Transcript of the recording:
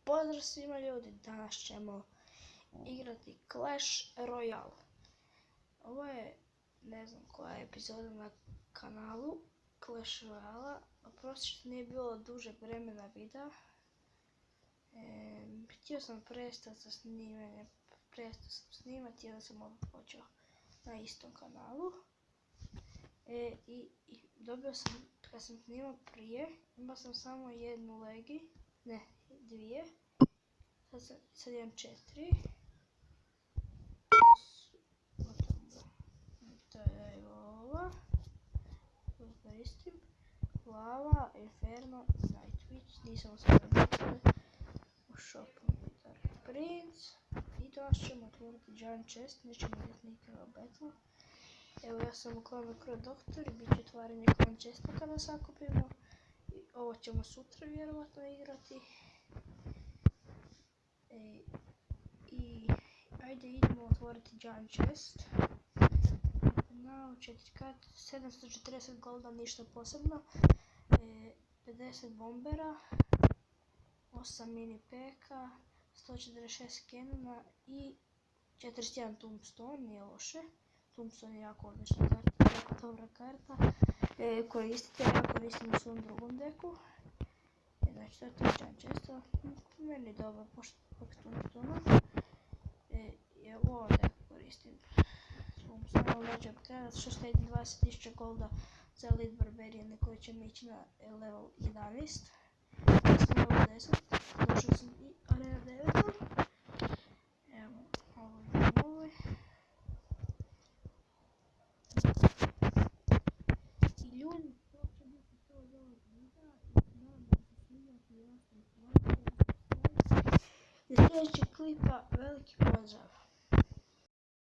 Pozdrav svima ljudi, danas ćemo igrati Clash Royale. Ovo je, ne znam koja je epizoda na kanalu Clash Royale. Oprosti što nije bilo duže vremena videa. Htio sam prestati sa snimanjem, prestao sam snimati jer sam opet počeo na istom kanalu. I dobio sam, kad sam snimao prije, imao sam samo jednu legi, ne, dvije. Sad imam 4. To je ova. Koju koristim. Lava, Inferno, Night Witch. Nisam ostavio u shopu Dark Prince. I danas ćemo otvoriti Giant Chest. Nećemo vidjeti nikada Battle. Evo ja sam u Clan Crow Doktor i bit će otvaranje Clan Chesta kada sakupimo. I ovo ćemo sutra vjerovatno igrati. I ajde idemo otvoriti Giant Chest. Na 4 740 golda, ništa posebno. 50 bombera, 8 mini peka, 146 canona i 41 tombstone, nije loše. Tombstone je jako odlična karta, jako dobra karta. Koristite, ja koristim u svom drugom deku. Znači to je to Giant Chesta, meni je dobro pošto zbog tombstone. Evo ovdje koristim tombstone, ali neću krenuti što štedim 20.000 golda za Elite Barbarian koji će mi ići na level 11. Ja sam level 10, došao sam i arena 9. Evo, ovo. I ljudi, to će biti to od ovog videa i nadam se snimati jasno. Do sljedećeg klipa, veliki pozdrav!